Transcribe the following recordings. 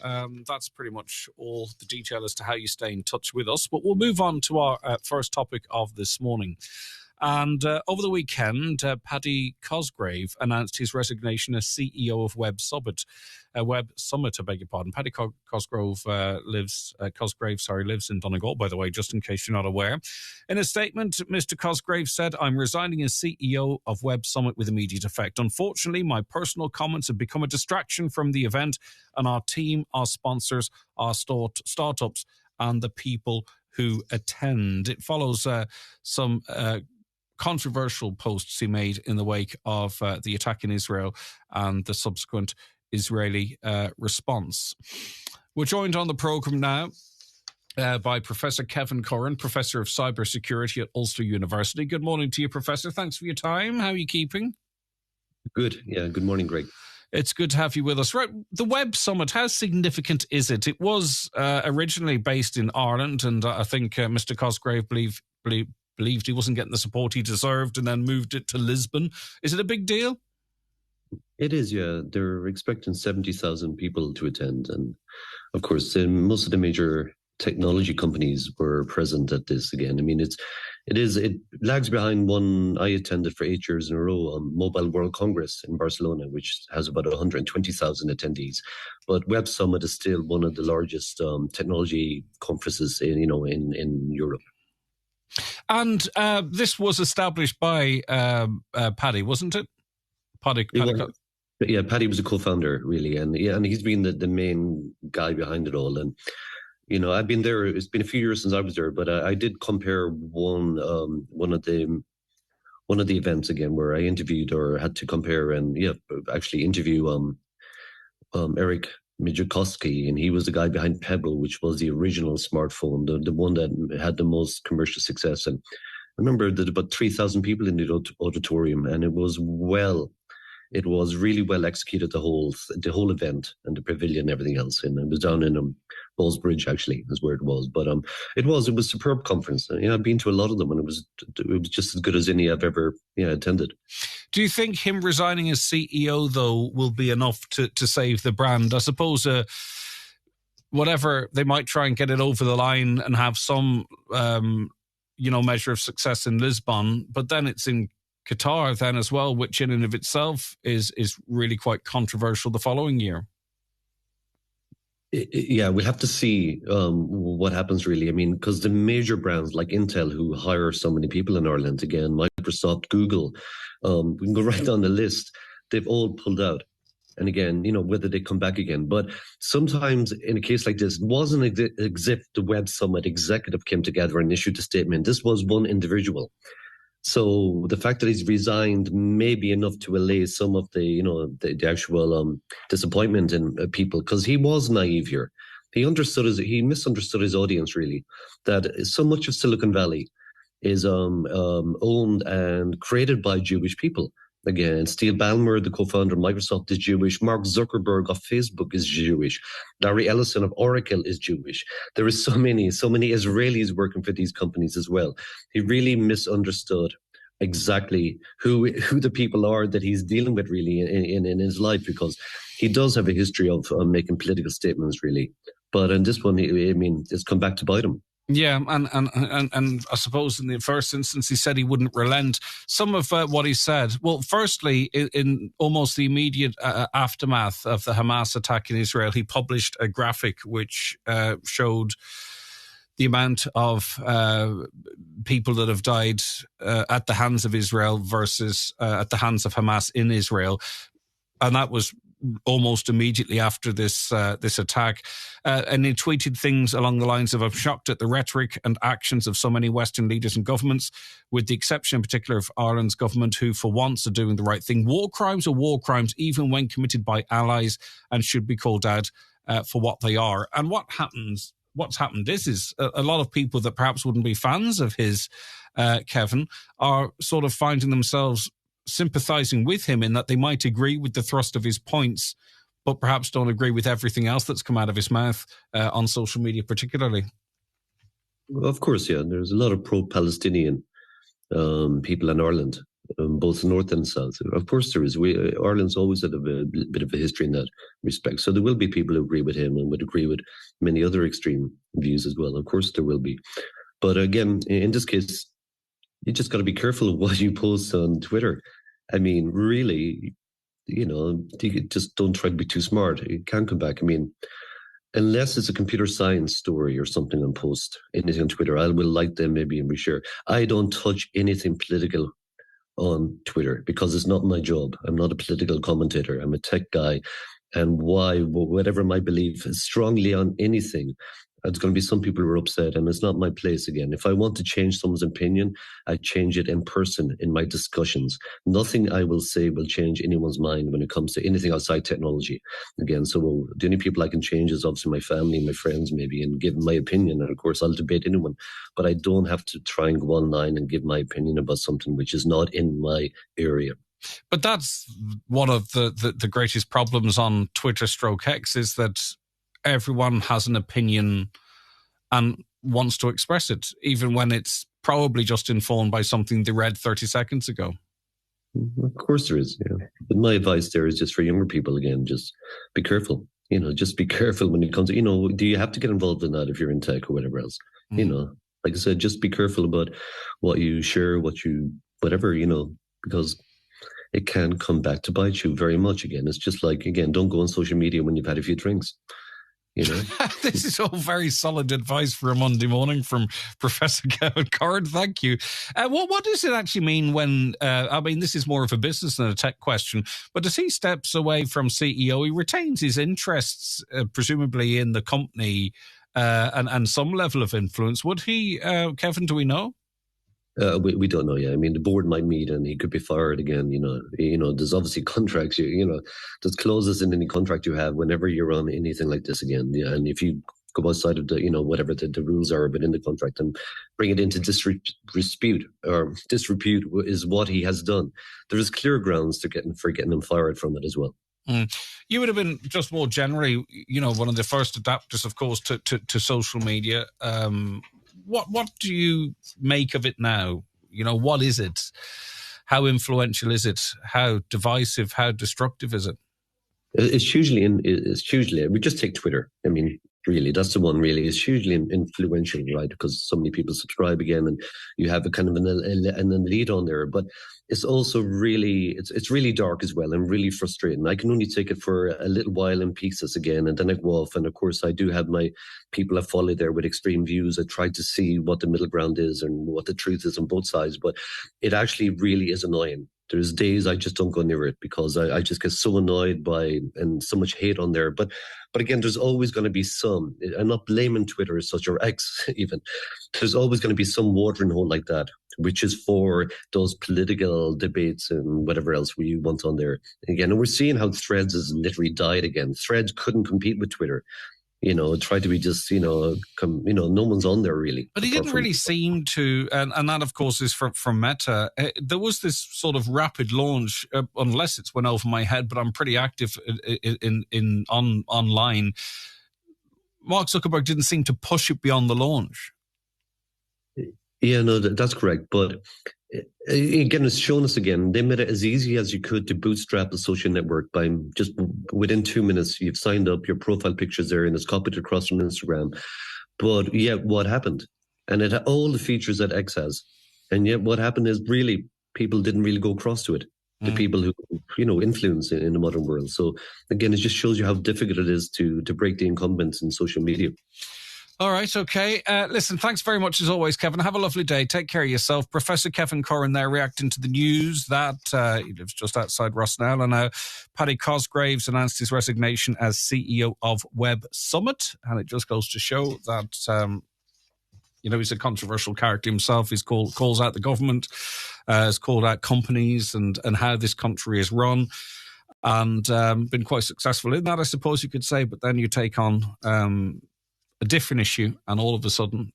That's pretty much all the detail as to how you stay in touch with us. But we'll move on to our first topic of this morning. And over the weekend, Paddy Cosgrave announced his resignation as CEO of Web Summit. Paddy Cosgrave lives in Donegal, by the way, just in case you're not aware. In a statement, Mr. Cosgrave said, "I'm resigning as CEO of Web Summit with immediate effect. Unfortunately, my personal comments have become a distraction from the event and our team, our sponsors, our startups, and the people who attend." It follows some controversial posts he made in the wake of the attack in Israel and the subsequent Israeli response. We're joined on the programme now by Professor Kevin Curran, Professor of Cybersecurity at Ulster University. Good morning to you, Professor. Thanks for your time. How are you keeping? Good. Yeah, good morning, Greg. It's good to have you with us. Right, the Web Summit, how significant is it? It was originally based in Ireland, and I think Mr. Cosgrave believed he wasn't getting the support he deserved and then moved it to Lisbon. Is it a big deal? It is, yeah. They're expecting 70,000 people to attend. And of course, most of the major technology companies were present at this again. I mean, it lags behind one I attended for 8 years in a row, Mobile World Congress in Barcelona, which has about 120,000 attendees. But Web Summit is still one of the largest technology conferences in Europe. And this was established by Paddy, wasn't it? Paddy. Yeah, Paddy was a co-founder, really, and he's been the main guy behind it all. And I've been there. It's been a few years since I was there, but I did compare one of the events again where I interviewed or had to compare and actually interview Eric Mijakowski, and he was the guy behind Pebble, which was the original smartphone, the one that had the most commercial success. And I remember that about 3,000 people in the auditorium, and it was really well executed, the whole event and the pavilion and everything else. And it was down in Ballsbridge, actually, is where it was. But it was a superb conference. I've been to a lot of them, and it was just as good as any I've ever attended. Do you think him resigning as CEO, though, will be enough to save the brand? I suppose whatever, they might try and get it over the line and have some measure of success in Lisbon, but then it's in Qatar then as well, which in and of itself is really quite controversial the following year. Yeah, we'll have to see what happens, really. I mean, because the major brands like Intel, who hire so many people in Ireland, again, Microsoft, Google, we can go right down the list. They've all pulled out. And again, whether they come back again. But sometimes in a case like this, it wasn't as if the Web Summit executive came together and issued a statement. This was one individual. So the fact that he's resigned may be enough to allay some of the actual disappointment in people, because he was naive here. He misunderstood his audience, really, that so much of Silicon Valley is owned and created by Jewish people. Again, Steve Ballmer, the co-founder of Microsoft, is Jewish. Mark Zuckerberg of Facebook is Jewish. Larry Ellison of Oracle is Jewish. There is so many Israelis working for these companies as well. He really misunderstood exactly who the people are that he's dealing with, really, in his life, because he does have a history of making political statements, really. But in this one, it's come back to bite him. Yeah, and I suppose in the first instance he said he wouldn't relent. Some of what he said, well, firstly, in almost the immediate aftermath of the Hamas attack in Israel, he published a graphic which showed the amount of people that have died at the hands of Israel versus at the hands of Hamas in Israel. And that was almost immediately after this attack. And he tweeted things along the lines of, "I'm shocked at the rhetoric and actions of so many Western leaders and governments, with the exception in particular of Ireland's government, who for once are doing the right thing. War crimes are war crimes, even when committed by allies, and should be called out for what they are." And what's happened is a lot of people that perhaps wouldn't be fans of his, Kevin, are sort of finding themselves sympathising with him in that they might agree with the thrust of his points, but perhaps don't agree with everything else that's come out of his mouth on social media particularly. Well, of course, yeah. There's a lot of pro-Palestinian people in Ireland both north and south. Of course there is. Ireland's always had a bit of a history in that respect. So there will be people who agree with him and would agree with many other extreme views as well. Of course there will be. But again, in this case, you just got to be careful of what you post on Twitter. I mean, really, you just don't try to be too smart. It can come back. I mean, unless it's a computer science story or something on post, anything on Twitter, I will like them maybe and reshare. I don't touch anything political on Twitter because it's not my job. I'm not a political commentator. I'm a tech guy. And whatever my belief is strongly on anything, there's going to be some people who are upset, and it's not my place again. If I want to change someone's opinion, I change it in person in my discussions. Nothing I will say will change anyone's mind when it comes to anything outside technology. Again, so the only people I can change is obviously my family, my friends maybe, and give my opinion. And of course, I'll debate anyone, but I don't have to try and go online and give my opinion about something which is not in my area. But that's one of the greatest problems on Twitter / X is that everyone has an opinion and wants to express it, even when it's probably just informed by something they read 30 seconds ago. Of course there is, yeah. But my advice there is just for younger people, again, just be careful. Just be careful when it comes to, do you have to get involved in that if you're in tech or whatever else? Like I said, just be careful about what you share, whatever, because it can come back to bite you very much again. It's just like, again, don't go on social media when you've had a few drinks. This is all very solid advice for a Monday morning from Professor Curran. Thank you. What does it actually mean when, this is more of a business than a tech question, but as he steps away from CEO, he retains his interests, presumably in the company and some level of influence. Would he, Kevin, do we know? We don't know yet. I mean, the board might meet and he could be fired again. There's obviously contracts. There's clauses in any contract you have whenever you're on anything like this again. Yeah, and if you go outside of the, whatever the rules are within the contract and bring it into disrepute is what he has done. There is clear grounds for getting him fired from it as well. You would have been, just more generally, one of the first adapters, of course, to social media. What do you make of it now? What is it? How influential is it? How divisive? How destructive is it? It's hugely, we just take Twitter. I mean, really, that's the one really. It's hugely influential, right? Because so many people subscribe again and you have a kind of an elite on there. But it's also really, it's really dark as well and really frustrating. I can only take it for a little while in pieces again, and then I go off. And of course, I do have my people I follow there with extreme views. I try to see what the middle ground is and what the truth is on both sides. But it actually really is annoying. There's days I just don't go near it because I just get so annoyed by and so much hate on there. But again, there's always going to be some, I'm not blaming Twitter as such, or X even. There's always going to be some watering hole like that, which is for those political debates and whatever else we want on there. Again, and we're seeing how Threads has literally died again. Threads couldn't compete with Twitter. Try to be just, no one's on there really. But he didn't really seem to, and that of course is from Meta. There was this sort of rapid launch, unless it's went over my head, but I'm pretty active online. Mark Zuckerberg didn't seem to push it beyond the launch. Yeah, no, that's correct. But again, it's shown us again, they made it as easy as you could to bootstrap the social network by just within 2 minutes, you've signed up, your profile picture's there and it's copied across from Instagram. But yet what happened? And it had all the features that X has. And yet what happened is really people didn't really go across to it. The people who, influence in the modern world. So again, it just shows you how difficult it is to break the incumbents in social media. All right, okay. Listen, thanks very much as always, Kevin. Have a lovely day. Take care of yourself. Professor Kevin Curran there reacting to the news that he lives just outside Rossnell. And now Paddy Cosgrave's announced his resignation as CEO of Web Summit. And it just goes to show that, he's a controversial character himself. He's calls out the government, has called out companies and how this country is run. And been quite successful in that, I suppose you could say. But then you take on a different issue, and all of a sudden,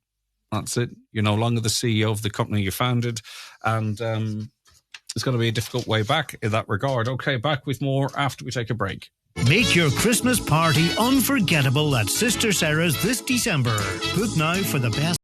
that's it. You're no longer the CEO of the company you founded, and it's going to be a difficult way back in that regard. Okay, back with more after we take a break. Make your Christmas party unforgettable at Sister Sarah's this December. Book now for the best